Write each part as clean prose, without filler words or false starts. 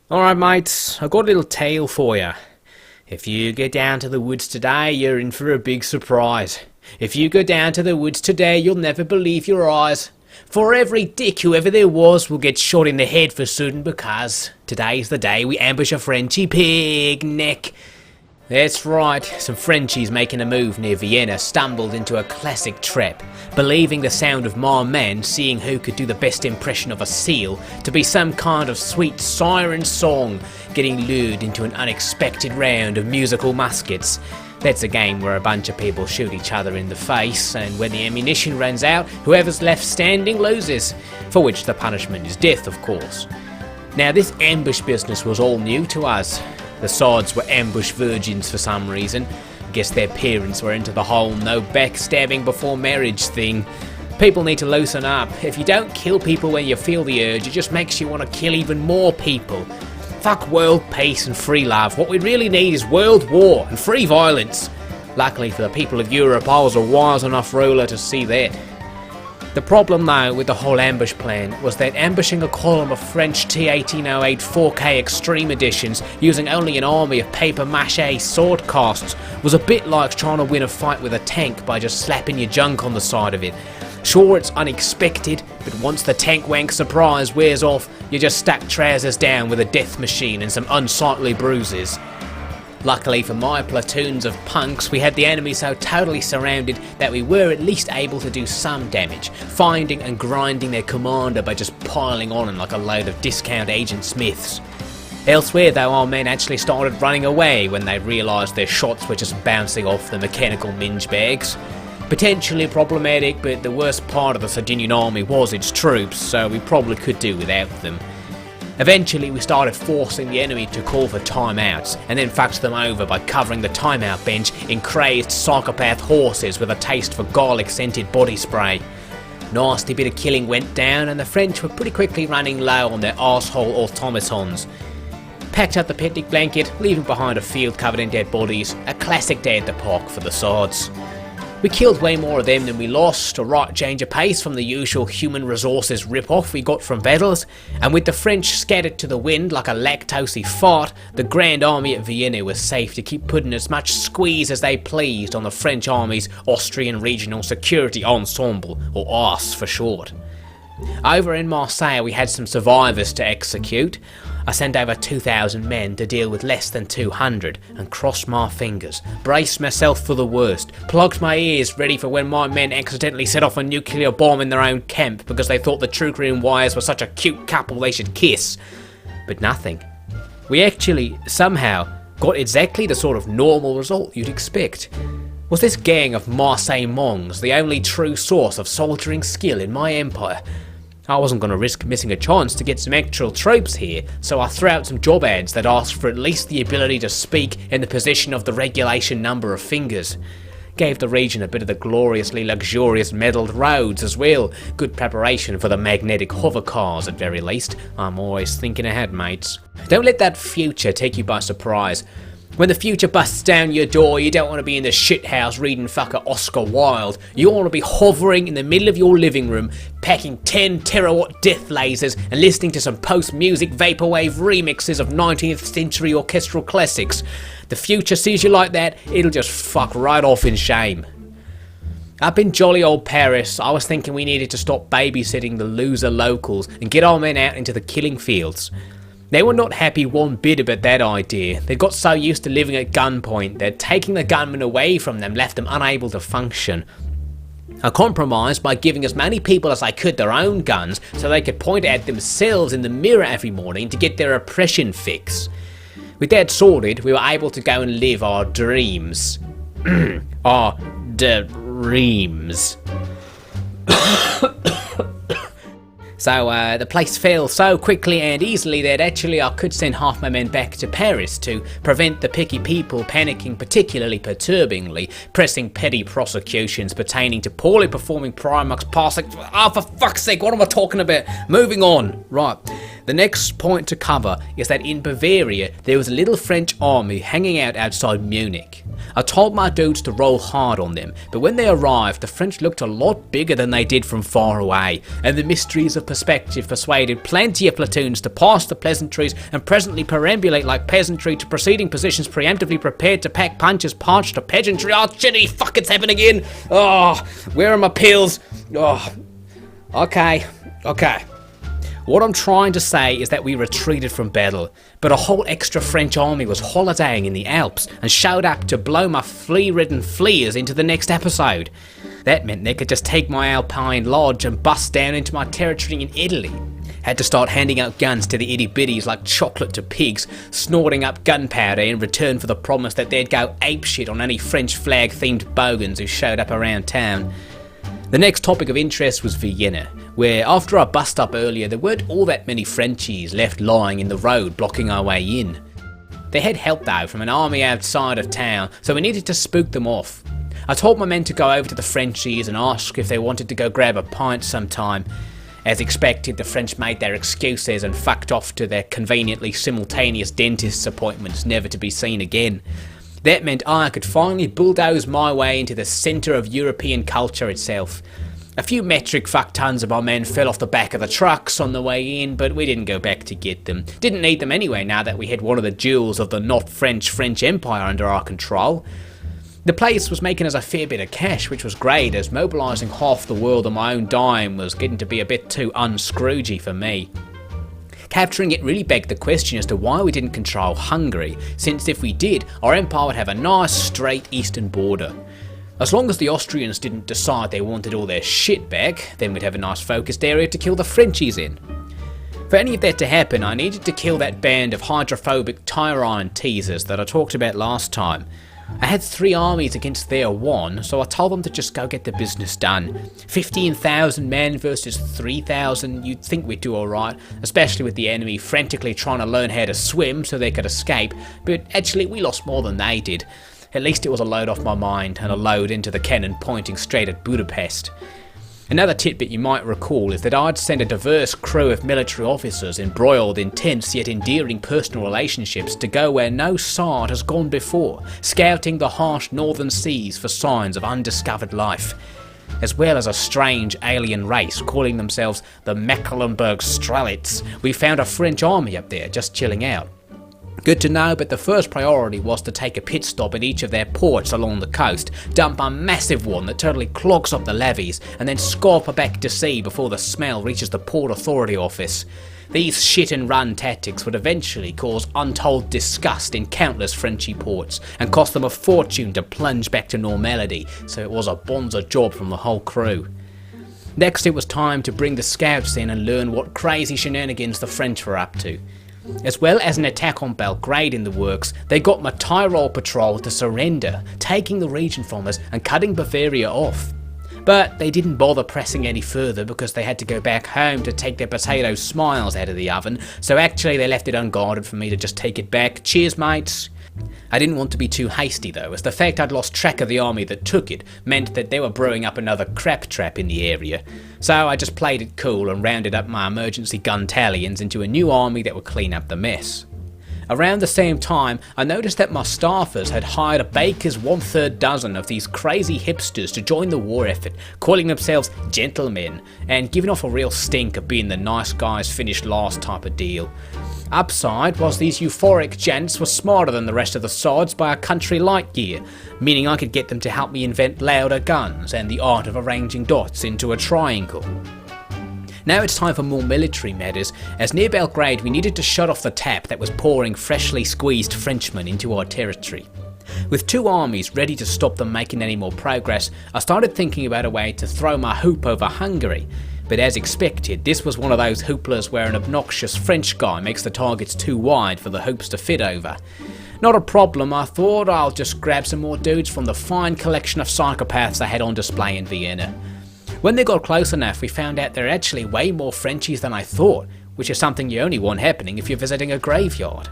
Alright mates, I've got a little tale for you. If you go down to the woods today, you're in for a big surprise. If you go down to the woods today, you'll never believe your eyes. For every dick whoever there was will get shot in the head for certain, because today's the day we ambush a Frenchy pig neck. That's right, some Frenchies making a move near Vienna stumbled into a classic trap, believing the sound of my men seeing who could do the best impression of a seal to be some kind of sweet siren song, getting lured into an unexpected round of musical muskets. That's a game where a bunch of people shoot each other in the face, and when the ammunition runs out, whoever's left standing loses, for which the punishment is death, of course. Now this ambush business was all new to us. The Sards were ambush virgins for some reason. Guess their parents were into the whole no backstabbing before marriage thing. People need to loosen up. If you don't kill people when you feel the urge, it just makes you want to kill even more people. Fuck world peace and free love. What we really need is world war and free violence. Luckily for the people of Europe, I was a wise enough ruler to see that. The problem though with the whole ambush plan was that ambushing a column of French T-1808 4K Extreme Editions using only an army of paper-mache sword casts was a bit like trying to win a fight with a tank by just slapping your junk on the side of it. Sure, it's unexpected, but once the tank wank surprise wears off, you're just stuck trousers down with a death machine and some unsightly bruises. Luckily for my platoons of punks, we had the enemy so totally surrounded that we were at least able to do some damage, finding and grinding their commander by just piling on him like a load of discount Agent Smiths. Elsewhere though, our men actually started running away when they realised their shots were just bouncing off the mechanical minge bags. Potentially problematic, but the worst part of the Sardinian army was its troops, so we probably could do without them. Eventually we started forcing the enemy to call for timeouts, and then fucked them over by covering the timeout bench in crazed psychopath horses with a taste for garlic scented body spray. Nasty bit of killing went down, and the French were pretty quickly running low on their arsehole automatons. Packed up the picnic blanket, leaving behind a field covered in dead bodies, a classic day at the park for the Sards. We killed way more of them than we lost, a right change of pace from the usual human resources rip-off we got from battles, and with the French scattered to the wind like a lactosey fart, the Grand Army at Vienna was safe to keep putting as much squeeze as they pleased on the French Army's Austrian Regional Security Ensemble, or ARSE for short. Over in Marseille we had some survivors to execute. I sent over 2,000 men to deal with less than 200 and crossed my fingers, braced myself for the worst, plugged my ears ready for when my men accidentally set off a nuclear bomb in their own camp because they thought the True Wires were such a cute couple they should kiss. But nothing. We actually, somehow, got exactly the sort of normal result you'd expect. Was this gang of Marseille Mongs the only true source of soldiering skill in my empire? I wasn't going to risk missing a chance to get some actual troops here, so I threw out some job ads that asked for at least the ability to speak in the position of the regulation number of fingers. Gave the region a bit of the gloriously luxurious metalled roads as well. Good preparation for the magnetic hover cars at very least. I'm always thinking ahead, mates. Don't let that future take you by surprise. When the future busts down your door, you don't want to be in the shithouse reading fucker Oscar Wilde. You want to be hovering in the middle of your living room, packing 10 terawatt death lasers and listening to some post-music vaporwave remixes of 19th century orchestral classics. The future sees you like that, it'll just fuck right off in shame. Up in jolly old Paris, I was thinking we needed to stop babysitting the loser locals and get our men out into the killing fields. They were not happy one bit about that idea. They got so used to living at gunpoint that taking the gunmen away from them left them unable to function. I compromised by giving as many people as I could their own guns so they could point at themselves in the mirror every morning to get their oppression fix. With that sorted, we were able to go and live our dreams. Our dreams. So the place fell so quickly and easily that actually I could send half my men back to Paris to prevent the picky people panicking particularly perturbingly, pressing petty prosecutions pertaining to poorly performing Primarchs passing. Oh, for fuck's sake, what am I talking about? Moving on. Right. The next point to cover is that in Bavaria there was a little French army hanging out outside Munich. I told my dudes to roll hard on them, but when they arrived the French looked a lot bigger than they did from far away, and the mysteries of perspective persuaded plenty of platoons to pass the pleasantries and presently perambulate like peasantry to preceding positions preemptively prepared to pack punches parched to pageantry. Oh shitty, fuck, it's happening again! Oh, where are my pills? Oh, okay. What I'm trying to say is that we retreated from battle, but a whole extra French army was holidaying in the Alps and showed up to blow my flea-ridden fleas into the next episode. That meant they could just take my Alpine lodge and bust down into my territory in Italy. Had to start handing out guns to the itty-bitties like chocolate to pigs, snorting up gunpowder in return for the promise that they'd go apeshit on any French flag-themed bogans who showed up around town. The next topic of interest was Vienna, where after I bust up earlier there weren't all that many Frenchies left lying in the road blocking our way in. They had help though from an army outside of town, so we needed to spook them off. I told my men to go over to the Frenchies and ask if they wanted to go grab a pint sometime. As expected, the French made their excuses and fucked off to their conveniently simultaneous dentist's appointments never to be seen again. That meant I could finally bulldoze my way into the centre of European culture itself. A few metric fuck tons of our men fell off the back of the trucks on the way in, but we didn't go back to get them. Didn't need them anyway now that we had one of the jewels of the not French Empire under our control. The place was making us a fair bit of cash, which was great, as mobilising half the world on my own dime was getting to be a bit too unscroogey for me. Capturing it really begged the question as to why we didn't control Hungary, since if we did, our empire would have a nice straight eastern border. As long as the Austrians didn't decide they wanted all their shit back, then we'd have a nice focused area to kill the Frenchies in. For any of that to happen, I needed to kill that band of hydrophobic Tyrian teasers that I talked about last time. I had 3 armies against their 1, so I told them to just go get the business done. 15,000 men versus 3,000, you'd think we'd do alright, especially with the enemy frantically trying to learn how to swim so they could escape, but actually we lost more than they did. At least it was a load off my mind, and a load into the cannon pointing straight at Budapest. Another tidbit you might recall is that I'd sent a diverse crew of military officers embroiled in tense yet endearing personal relationships to go where no Sard has gone before, scouting the harsh northern seas for signs of undiscovered life, as well as a strange alien race calling themselves the Mecklenburg Strelitz. We found a French army up there just chilling out. Good to know, but the first priority was to take a pit stop at each of their ports along the coast, dump a massive one that totally clogs up the levees, and then scarper back to sea before the smell reaches the Port Authority office. These shit and run tactics would eventually cause untold disgust in countless Frenchy ports, and cost them a fortune to plunge back to normality, so it was a bonza job from the whole crew. Next it was time to bring the scouts in and learn what crazy shenanigans the French were up to. As well as an attack on Belgrade in the works, they got my Tyrol patrol to surrender, taking the region from us and cutting Bavaria off. But they didn't bother pressing any further because they had to go back home to take their potato smiles out of the oven, so actually they left it unguarded for me to just take it back. Cheers, mates! I didn't want to be too hasty though, as the fact I'd lost track of the army that took it meant that they were brewing up another crap trap in the area. So I just played it cool and rounded up my emergency gun-tallions into a new army that would clean up the mess. Around the same time, I noticed that my staffers had hired a baker's 1/3 dozen of these crazy hipsters to join the war effort, calling themselves gentlemen, and giving off a real stink of being the nice guys finished last type of deal. Upside was these euphoric gents were smarter than the rest of the sods by a country light year, meaning I could get them to help me invent louder guns and the art of arranging dots into a triangle. Now it's time for more military matters, as near Belgrade we needed to shut off the tap that was pouring freshly squeezed Frenchmen into our territory. With 2 armies ready to stop them making any more progress, I started thinking about a way to throw my hoop over Hungary. But as expected, this was one of those hooplas where an obnoxious French guy makes the targets too wide for the hoops to fit over. Not a problem, I thought. I'll just grab some more dudes from the fine collection of psychopaths I had on display in Vienna. When they got close enough, we found out there are actually way more Frenchies than I thought, which is something you only want happening if you're visiting a graveyard.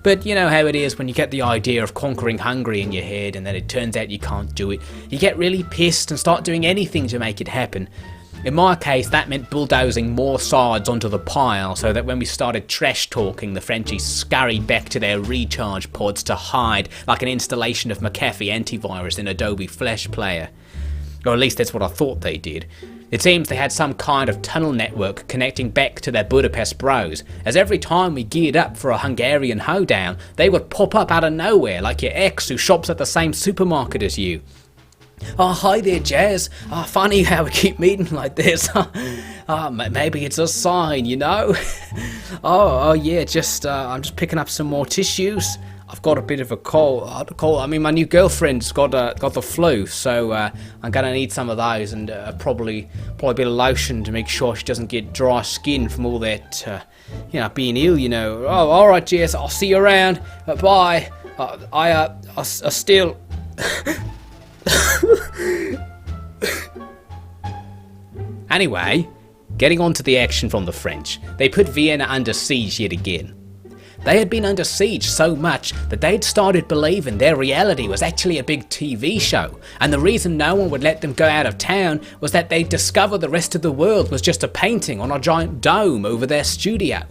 But you know how it is when you get the idea of conquering Hungary in your head and then it turns out you can't do it. You get really pissed and start doing anything to make it happen. In my case, that meant bulldozing more sides onto the pile so that when we started trash talking, the Frenchies scurried back to their recharge pods to hide like an installation of McAfee antivirus in Adobe Flash Player. Or at least that's what I thought they did. It seems they had some kind of tunnel network connecting back to their Budapest bros, as every time we geared up for a Hungarian hoedown, they would pop up out of nowhere like your ex who shops at the same supermarket as you. Oh, hi there, Jazz. Funny how we keep meeting like this. Maybe it's a sign, you know? oh yeah, I'm just picking up some more tissues. I've got a bit of a cold. I mean, my new girlfriend's got the flu, so I'm gonna need some of those and probably a bit of lotion to make sure she doesn't get dry skin from all that, being ill. You know. Oh, all right, Jess. I'll see you around. Bye. I still. Anyway, getting on to the action from the French, they put Vienna under siege yet again. They had been under siege so much that they'd started believing their reality was actually a big TV show, and the reason no one would let them go out of town was that they'd discover the rest of the world was just a painting on a giant dome over their studio.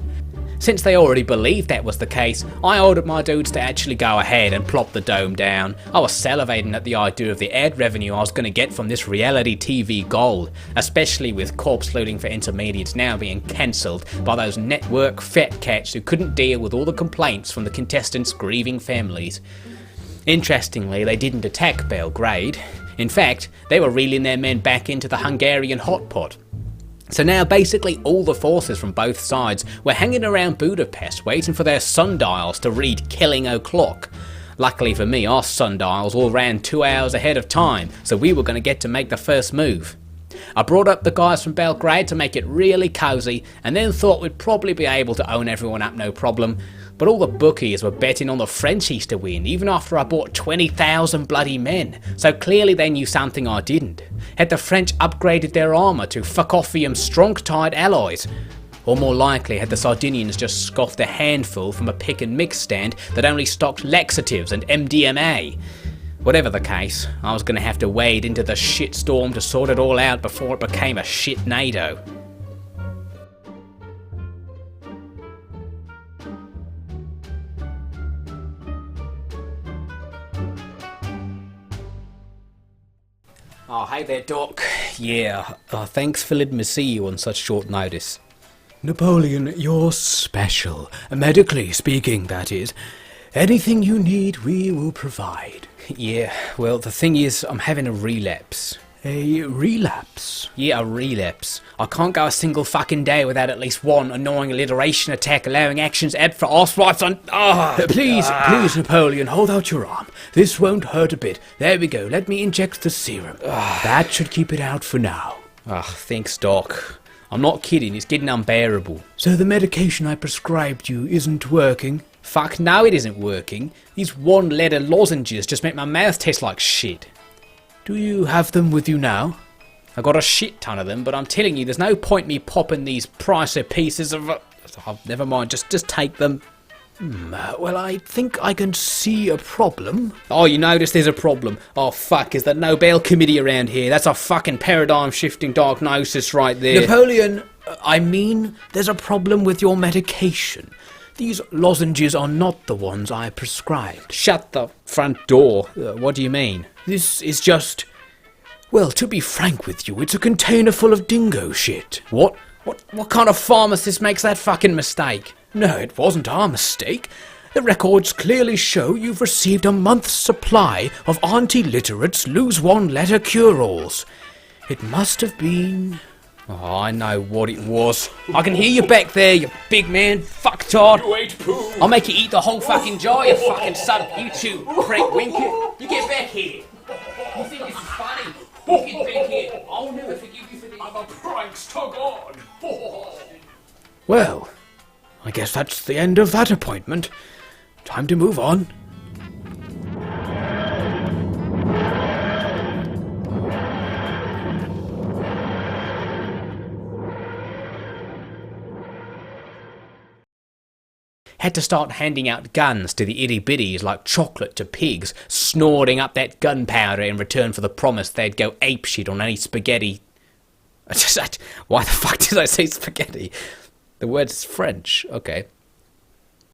Since they already believed that was the case, I ordered my dudes to actually go ahead and plop the dome down. I was salivating at the idea of the ad revenue I was going to get from this reality TV gold, especially with corpse looting for intermediates now being cancelled by those network fat cats who couldn't deal with all the complaints from the contestants' grieving families. Interestingly, they didn't attack Belgrade. In fact, they were reeling their men back into the Hungarian hot pot. So now basically all the forces from both sides were hanging around Budapest waiting for their sundials to read killing o'clock. Luckily for me, our sundials all ran 2 hours ahead of time, so we were going to get to make the first move. I brought up the guys from Belgrade to make it really cosy, and then thought we'd probably be able to own everyone up no problem. But all the bookies were betting on the Frenchies to win, even after I bought 20,000 bloody men, so clearly they knew something I didn't. Had the French upgraded their armour to fuck-offium strong-tied alloys? Or more likely, had the Sardinians just scoffed a handful from a pick and mix stand that only stocked laxatives and MDMA? Whatever the case, I was going to have to wade into the shitstorm to sort it all out before it became a shit NATO. Oh, hey there, Doc. Yeah, thanks for letting me see you on such short notice. Napoleon, you're special. Medically speaking, that is. Anything you need, we will provide. Yeah, well, the thing is, I'm having a relapse. A relapse? Yeah, a relapse. I can't go a single fucking day without at least one annoying alliteration attack allowing actions add for arse rights on... Please, Napoleon, hold out your arm. This won't hurt a bit. There we go, let me inject the serum. That should keep it out for now. Thanks, Doc. I'm not kidding, it's getting unbearable. So the medication I prescribed you isn't working? Fuck no, it isn't working. These one-letter lozenges just make my mouth taste like shit. Do you have them with you now? I got a shit ton of them, but I'm telling you, there's no point me popping these pricey pieces of... never mind, just take them. Well, I think I can see a problem. Oh, you notice there's a problem. Oh, fuck, is the Nobel Committee around here? That's a fucking paradigm-shifting diagnosis right there. Napoleon, I mean, there's a problem with your medication. These lozenges are not the ones I prescribed. Shut the front door. What do you mean? This is just... Well, to be frank with you, it's a container full of dingo shit. What kind of pharmacist makes that fucking mistake? No, it wasn't our mistake. The records clearly show you've received a month's supply of anti-literates lose-one-letter cure-alls. It must have been... Oh, I know what it was. I can hear you back there, you big man, fucktard. You ate poo. I'll make you eat the whole fucking jar, you fucking son. You two, prick winker. You get back here. You think this is funny? You get back here. I'll never forgive you for this. I'm a prankster god. Well, I guess that's the end of that appointment. Time to move on. Had to start handing out guns to the itty-bitties like chocolate to pigs, snorting up that gunpowder in return for the promise they'd go apeshit on any spaghetti. Why the fuck did I say spaghetti? The word's French. Okay.